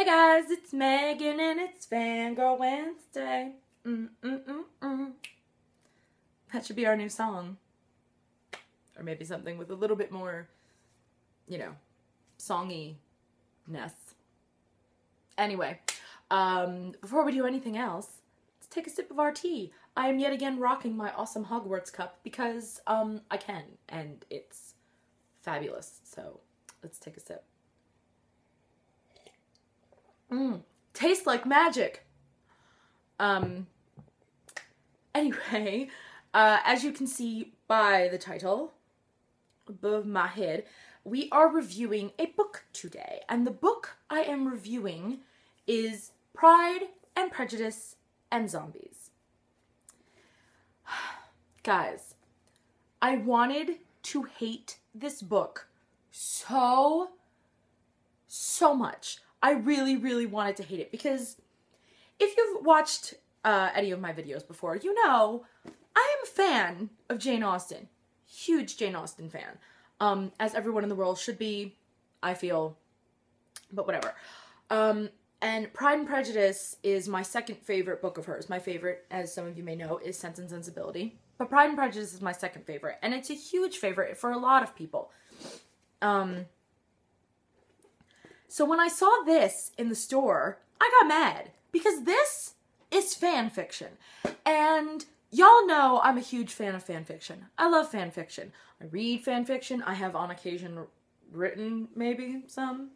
guys, it's Megan and it's FanGirl Wednesday. That should be our new song. Or maybe something with a little bit more, you know, songy-ness. Anyway, before we do anything else, let's take a sip of our tea. I am yet again rocking my awesome Hogwarts cup because, I can, and it's fabulous. So, let's take a sip. Tastes like magic. Anyway, as you can see by the title above my head, we are reviewing a book today. And the book I am reviewing is Pride and Prejudice and Zombies. Guys, I wanted to hate this book so much. I really wanted to hate it because if you've watched any of my videos before, you know I am a fan of Jane Austen. Huge Jane Austen fan. As everyone in the world should be, I feel, but whatever. And Pride and Prejudice is my second favorite book of hers. My favorite, as some of you may know, is Sense and Sensibility. But Pride and Prejudice is my second favorite, and it's a huge favorite for a lot of people. So when I saw this in the store, I got mad because this is fan fiction. And y'all know I'm a huge fan of fan fiction. I love fan fiction. I read fan fiction. I have on occasion written maybe some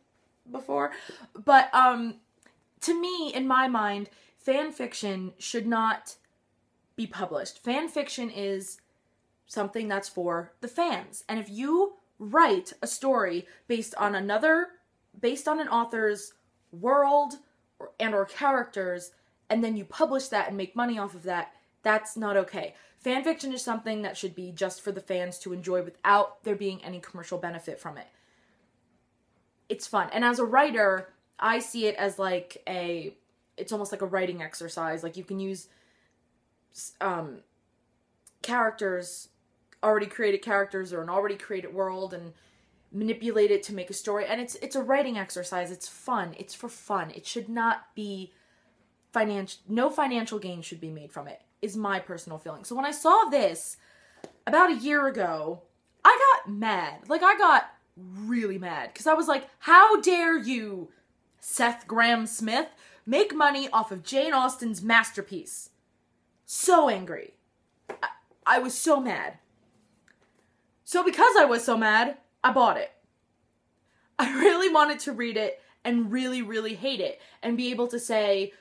before. But to me, in my mind, fan fiction should not be published. Fan fiction is something that's for the fans. And if you write a story based on an author's world or characters, and then you publish that and make money off of that, that's not okay. Fan fiction is something that should be just for the fans to enjoy without there being any commercial benefit from it. It's fun. And as a writer, I see it as like it's almost like a writing exercise. Like you can use already created characters or an already created world and manipulate it to make a story. And it's a writing exercise. It's fun. It's for fun. It should not be no financial gain should be made from it, is my personal feeling. So when I saw this about a year ago, I got mad. Like, I got really mad. Because I was like, how dare you, Seth Grahame-Smith, make money off of Jane Austen's masterpiece? So angry. I was so mad. So because I was so mad, I bought it. I really wanted to read it and really hate it. And be able to say,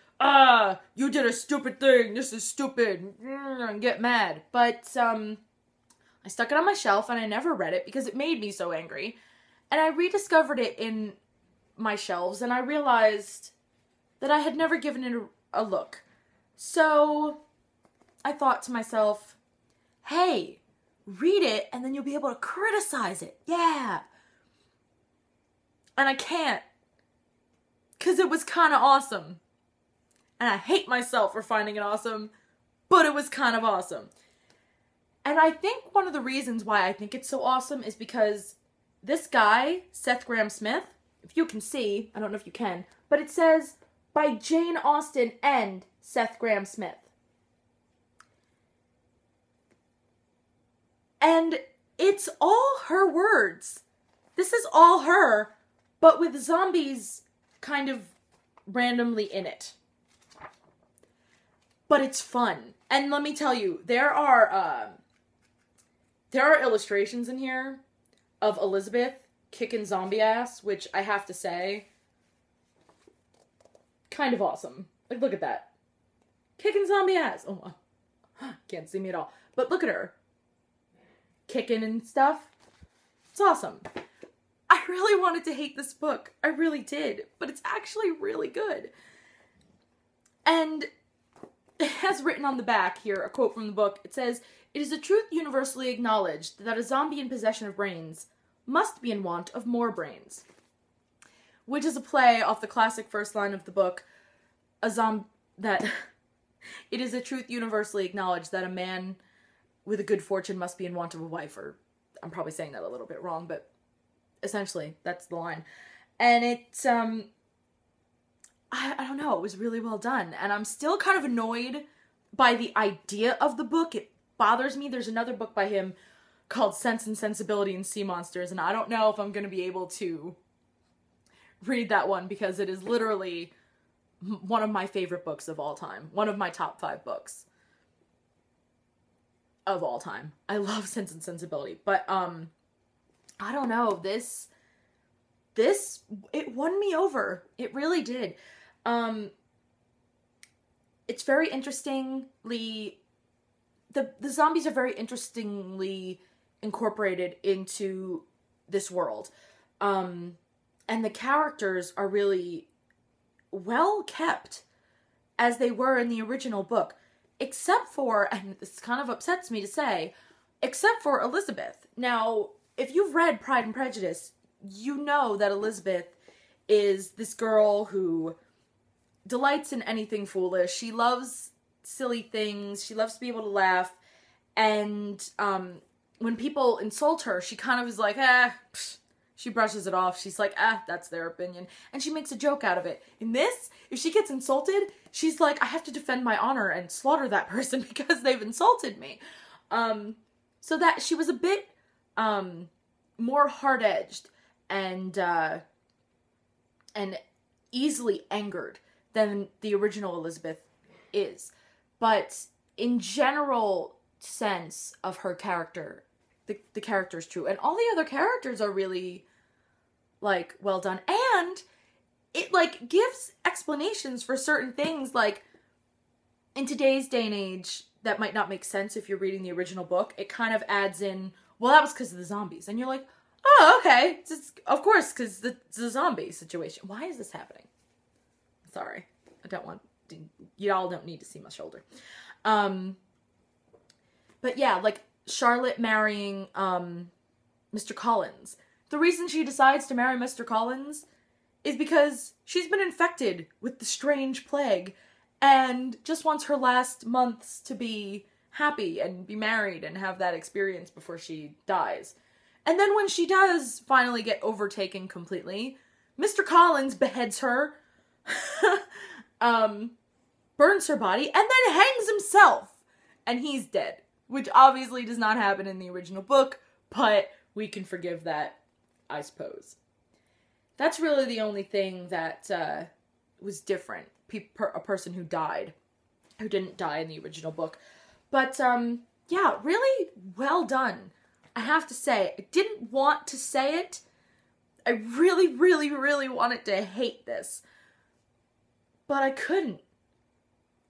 you did a stupid thing, this is stupid, and get mad. But, I stuck it on my shelf and I never read it because it made me so angry. And I rediscovered it in my shelves and I realized that I had never given it a look. So, I thought to myself, hey, read it and then you'll be able to criticize it. Yeah. And I can't. Because it was kind of awesome. And I hate myself for finding it awesome, but it was kind of awesome. And I think one of the reasons why I think it's so awesome is because this guy, Seth Grahame-Smith, if you can see, I don't know if you can, but it says, by Jane Austen and Seth Grahame-Smith. And it's all her words. This is all her, but with zombies kind of randomly in it. But it's fun. And let me tell you, there are illustrations in here of Elizabeth kicking zombie ass, which I have to say, kind of awesome. Like, look at that. Kicking zombie ass. Oh, can't see me at all. But look at her. Kicking and stuff. It's awesome. I really wanted to hate this book. I really did. But it's actually really good. And it has written on the back here, a quote from the book. It says, "It is a truth universally acknowledged that a zombie in possession of brains must be in want of more brains." Which is a play off the classic first line of the book, it is a truth universally acknowledged that a man with a good fortune must be in want of a wife, or I'm probably saying that a little bit wrong, but essentially that's the line. And it's I don't know, it was really well done. And I'm still kind of annoyed by the idea of the book. It bothers me. There's another book by him called Sense and Sensibility and Sea Monsters, and I don't know if I'm going to be able to read that one because it is literally one of my favorite books of all time. One of my top 5 books of all time. I love Sense and Sensibility, but I don't know, this it won me over. It really did. It's very interestingly, the zombies are very interestingly incorporated into this world. And the characters are really well kept as they were in the original book. Except for, and this kind of upsets me to say, except for Elizabeth. Now, if you've read Pride and Prejudice, you know that Elizabeth is this girl who delights in anything foolish. She loves silly things. She loves to be able to laugh. And when people insult her, she kind of is like, she brushes it off. She's like, that's their opinion. And she makes a joke out of it. In this, if she gets insulted, she's like, I have to defend my honor and slaughter that person because they've insulted me. So that she was a bit more hard-edged and easily angered than the original Elizabeth is. But in general sense of her character, the character is true. And all the other characters are really, like, well done. And it, like, gives explanations for certain things, like, in today's day and age, that might not make sense if you're reading the original book. It kind of adds in, well, that was because of the zombies. And you're like, oh, okay. Of course, because the zombie situation. Why is this happening? Sorry. I don't want to, y'all don't need to see my shoulder. But yeah, like, Charlotte marrying, Mr. Collins. The reason she decides to marry Mr. Collins is because she's been infected with the strange plague and just wants her last months to be happy and be married and have that experience before she dies. And then when she does finally get overtaken completely, Mr. Collins beheads her, burns her body, and then hangs himself. And he's dead. Which obviously does not happen in the original book, but we can forgive that, I suppose. That's really the only thing that was different. A person who died, who didn't die in the original book. But, yeah, really well done. I have to say, I didn't want to say it. I really, really, really wanted to hate this. But I couldn't.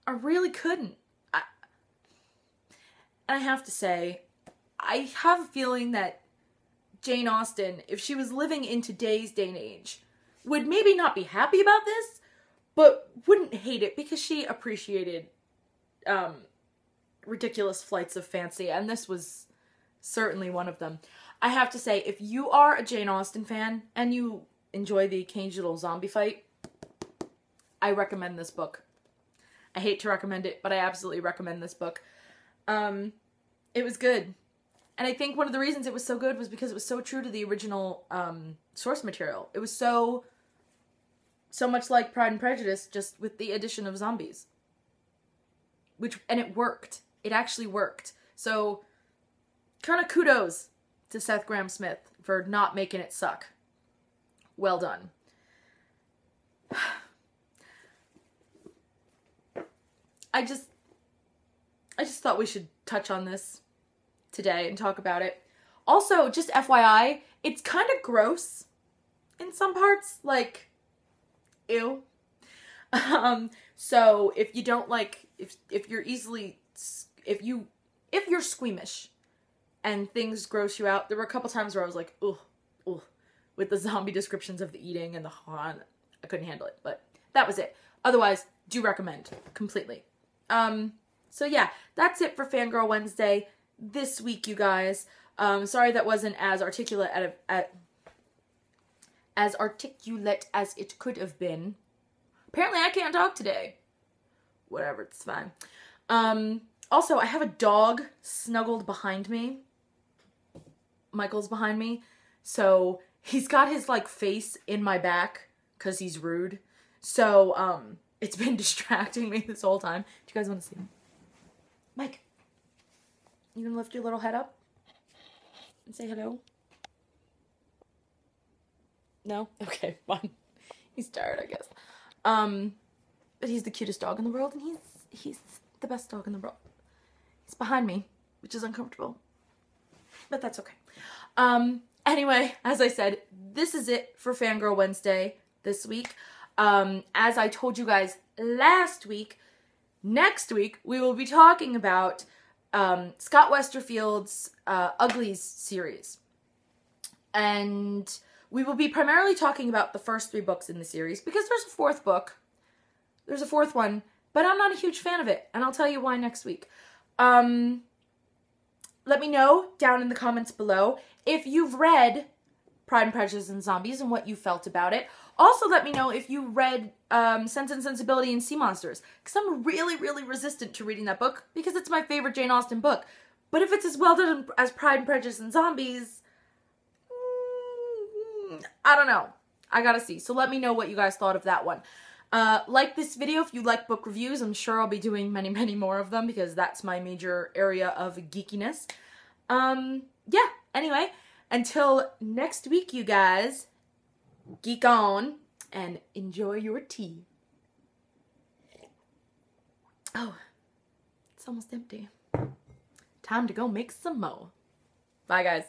I really couldn't. And I have to say, I have a feeling that Jane Austen, if she was living in today's day and age, would maybe not be happy about this, but wouldn't hate it because she appreciated ridiculous flights of fancy, and this was certainly one of them. I have to say, if you are a Jane Austen fan and you enjoy the occasional zombie fight, I recommend this book. I hate to recommend it, but I absolutely recommend this book. It was good. And I think one of the reasons it was so good was because it was so true to the original source material. It was so much like Pride and Prejudice, just with the addition of zombies. And it worked. It actually worked. So, kind of kudos to Seth Grahame-Smith for not making it suck. Well done. I just thought we should touch on this today and talk about it. Also, just FYI, it's kind of gross in some parts, like, ew. So if you don't like, if you're squeamish and things gross you out, there were a couple times where I was like, ugh, with the zombie descriptions of the eating and the I couldn't handle it, but that was it. Otherwise, do recommend completely. So yeah, that's it for Fangirl Wednesday this week, you guys. Sorry that wasn't as articulate as it could have been. Apparently I can't talk today. Whatever, it's fine. Also, I have a dog snuggled behind me. Michael's behind me. So he's got his, like, face in my back because he's rude. So, it's been distracting me this whole time. Do you guys want to see him? Mike, you gonna lift your little head up and say hello? No? Okay, fine. He's tired, I guess. But he's the cutest dog in the world, and he's the best dog in the world. He's behind me, which is uncomfortable. But that's okay. Anyway, as I said, this is it for Fangirl Wednesday this week. As I told you guys last week, next week we will be talking about Scott Westerfeld's Uglies series. And we will be primarily talking about the first 3 books in the series, because there's a 4th book. There's a 4th one, but I'm not a huge fan of it, and I'll tell you why next week. Let me know down in the comments below if you've read Pride and Prejudice and Zombies and what you felt about it. Also, let me know if you read Sense and Sensibility and Sea Monsters, because I'm really, really resistant to reading that book because it's my favorite Jane Austen book. But if it's as well done as Pride and Prejudice and Zombies, I don't know. I gotta see. So let me know what you guys thought of that one. Like this video if you like book reviews. I'm sure I'll be doing many, many more of them because that's my major area of geekiness. Yeah, anyway, until next week, you guys, geek on and enjoy your tea. Oh, it's almost empty. Time to go make some more. Bye, guys.